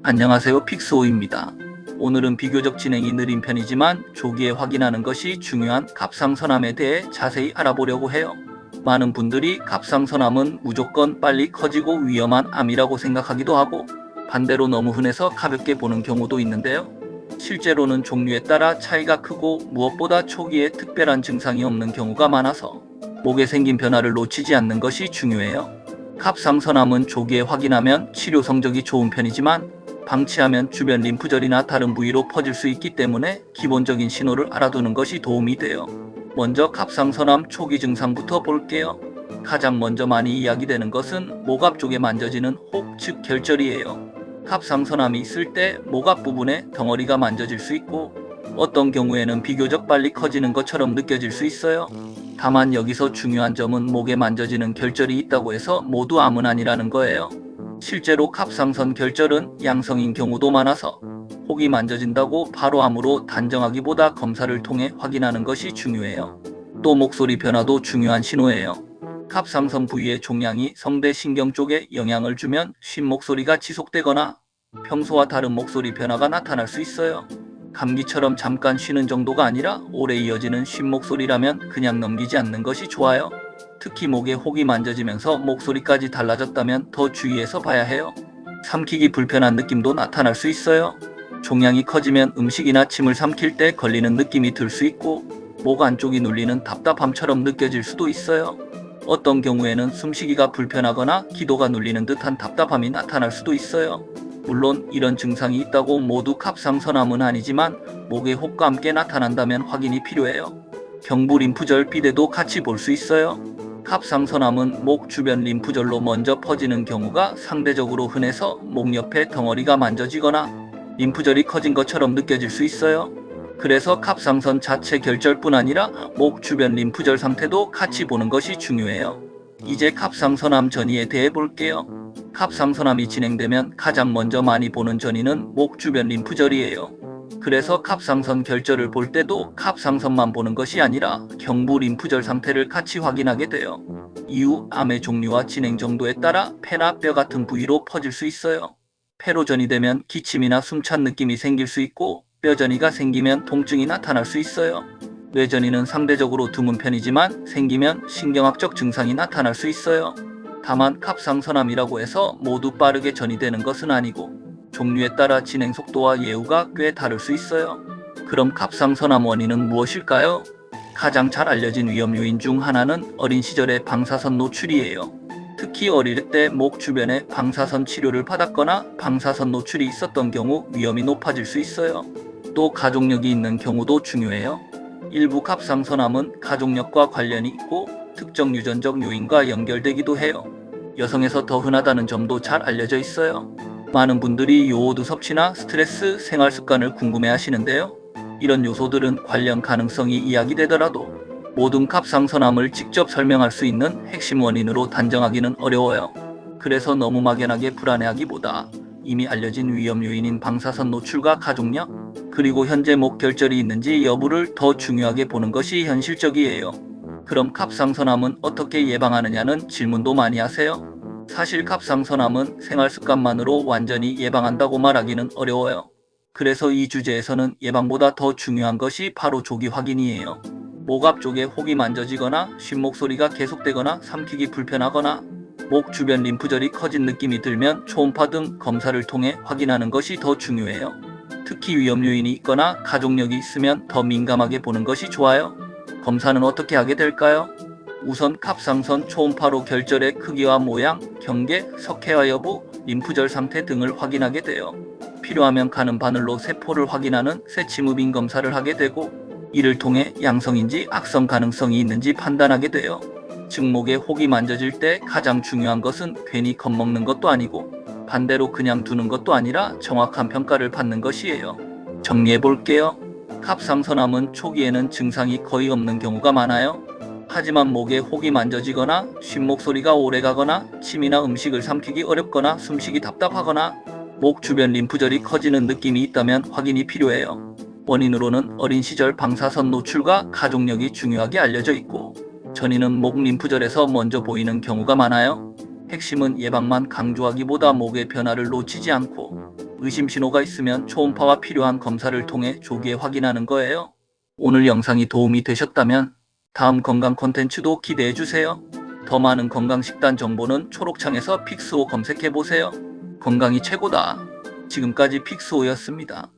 안녕하세요, 픽스호입니다. 오늘은 비교적 진행이 느린 편이지만 조기에 확인하는 것이 중요한 갑상선암에 대해 자세히 알아보려고 해요. 많은 분들이 갑상선암은 무조건 빨리 커지고 위험한 암이라고 생각하기도 하고 반대로 너무 흔해서 가볍게 보는 경우도 있는데요. 실제로는 종류에 따라 차이가 크고 무엇보다 초기에 특별한 증상이 없는 경우가 많아서 목에 생긴 변화를 놓치지 않는 것이 중요해요. 갑상선암은 조기에 확인하면 치료 성적이 좋은 편이지만 방치하면 주변 림프절이나 다른 부위로 퍼질 수 있기 때문에 기본적인 신호를 알아두는 것이 도움이 돼요. 먼저 갑상선암 초기 증상부터 볼게요. 가장 먼저 많이 이야기되는 것은 목 앞쪽에 만져지는 혹, 즉 결절이에요. 갑상선암이 있을 때 목 앞부분에 덩어리가 만져질 수 있고 어떤 경우에는 비교적 빨리 커지는 것처럼 느껴질 수 있어요. 다만 여기서 중요한 점은 목에 만져지는 결절이 있다고 해서 모두 암은 아니라는 거예요. 실제로 갑상선 결절은 양성인 경우도 많아서 혹이 만져진다고 바로 암으로 단정하기보다 검사를 통해 확인하는 것이 중요해요. 또 목소리 변화도 중요한 신호예요. 갑상선 부위의 종양이 성대 신경 쪽에 영향을 주면 쉰 목소리가 지속되거나 평소와 다른 목소리 변화가 나타날 수 있어요. 감기처럼 잠깐 쉬는 정도가 아니라 오래 이어지는 쉰 목소리라면 그냥 넘기지 않는 것이 좋아요. 특히 목에 혹이 만져지면서 목소리까지 달라졌다면 더 주의해서 봐야 해요. 삼키기 불편한 느낌도 나타날 수 있어요. 종양이 커지면 음식이나 침을 삼킬 때 걸리는 느낌이 들 수 있고 목 안쪽이 눌리는 답답함처럼 느껴질 수도 있어요. 어떤 경우에는 숨쉬기가 불편하거나 기도가 눌리는 듯한 답답함이 나타날 수도 있어요. 물론 이런 증상이 있다고 모두 갑상선암은 아니지만 목에 혹과 함께 나타난다면 확인이 필요해요. 경부 림프절 비대도 같이 볼 수 있어요. 갑상선암은 목 주변 림프절로 먼저 퍼지는 경우가 상대적으로 흔해서 목 옆에 덩어리가 만져지거나 림프절이 커진 것처럼 느껴질 수 있어요. 그래서 갑상선 자체 결절뿐 아니라 목 주변 림프절 상태도 같이 보는 것이 중요해요. 이제 갑상선암 전이에 대해 볼게요. 갑상선암이 진행되면 가장 먼저 많이 보는 전이는 목 주변 림프절이에요. 그래서 갑상선 결절을 볼 때도 갑상선만 보는 것이 아니라 경부 림프절 상태를 같이 확인하게 돼요. 이후 암의 종류와 진행 정도에 따라 폐나 뼈 같은 부위로 퍼질 수 있어요. 폐로 전이되면 기침이나 숨찬 느낌이 생길 수 있고 뼈 전이가 생기면 통증이 나타날 수 있어요. 뇌 전이는 상대적으로 드문 편이지만 생기면 신경학적 증상이 나타날 수 있어요. 다만 갑상선암이라고 해서 모두 빠르게 전이되는 것은 아니고 종류에 따라 진행 속도와 예후가 꽤 다를 수 있어요. 그럼 갑상선암 원인은 무엇일까요? 가장 잘 알려진 위험 요인 중 하나는 어린 시절의 방사선 노출이에요. 특히 어릴 때 목 주변에 방사선 치료를 받았거나 방사선 노출이 있었던 경우 위험이 높아질 수 있어요. 또 가족력이 있는 경우도 중요해요. 일부 갑상선암은 가족력과 관련이 있고 특정 유전적 요인과 연결되기도 해요. 여성에서 더 흔하다는 점도 잘 알려져 있어요. 많은 분들이 요오드 섭취나 스트레스, 생활 습관을 궁금해 하시는데요. 이런 요소들은 관련 가능성이 이야기되더라도 모든 갑상선암을 직접 설명할 수 있는 핵심 원인으로 단정하기는 어려워요. 그래서 너무 막연하게 불안해하기보다 이미 알려진 위험 요인인 방사선 노출과 가족력, 그리고 현재 목 결절이 있는지 여부를 더 중요하게 보는 것이 현실적이에요. 그럼 갑상선암은 어떻게 예방하느냐는 질문도 많이 하세요. 사실 갑상선암은 생활습관만으로 완전히 예방한다고 말하기는 어려워요. 그래서 이 주제에서는 예방보다 더 중요한 것이 바로 조기 확인이에요. 목 앞쪽에 혹이 만져지거나 쉰 목소리가 계속되거나 삼키기 불편하거나 목 주변 림프절이 커진 느낌이 들면 초음파 등 검사를 통해 확인하는 것이 더 중요해요. 특히 위험 요인이 있거나 가족력이 있으면 더 민감하게 보는 것이 좋아요. 검사는 어떻게 하게 될까요? 우선 갑상선 초음파로 결절의 크기와 모양, 경계, 석회화 여부, 림프절 상태 등을 확인하게 돼요. 필요하면 가는 바늘로 세포를 확인하는 세치무빙 검사를 하게 되고 이를 통해 양성인지 악성 가능성이 있는지 판단하게 돼요. 증목에 혹이 만져질 때 가장 중요한 것은 괜히 겁먹는 것도 아니고 반대로 그냥 두는 것도 아니라 정확한 평가를 받는 것이에요. 정리해 볼게요. 갑상선암은 초기에는 증상이 거의 없는 경우가 많아요. 하지만 목에 혹이 만져지거나 쉰 목소리가 오래가거나 침이나 음식을 삼키기 어렵거나 숨쉬기 답답하거나 목 주변 림프절이 커지는 느낌이 있다면 확인이 필요해요. 원인으로는 어린 시절 방사선 노출과 가족력이 중요하게 알려져 있고 전이는 목 림프절에서 먼저 보이는 경우가 많아요. 핵심은 예방만 강조하기보다 목의 변화를 놓치지 않고 의심 신호가 있으면 초음파와 필요한 검사를 통해 조기에 확인하는 거예요. 오늘 영상이 도움이 되셨다면 다음 건강 콘텐츠도 기대해주세요. 더 많은 건강식단 정보는 초록창에서 픽스호 검색해보세요. 건강이 최고다. 지금까지 픽스호였습니다.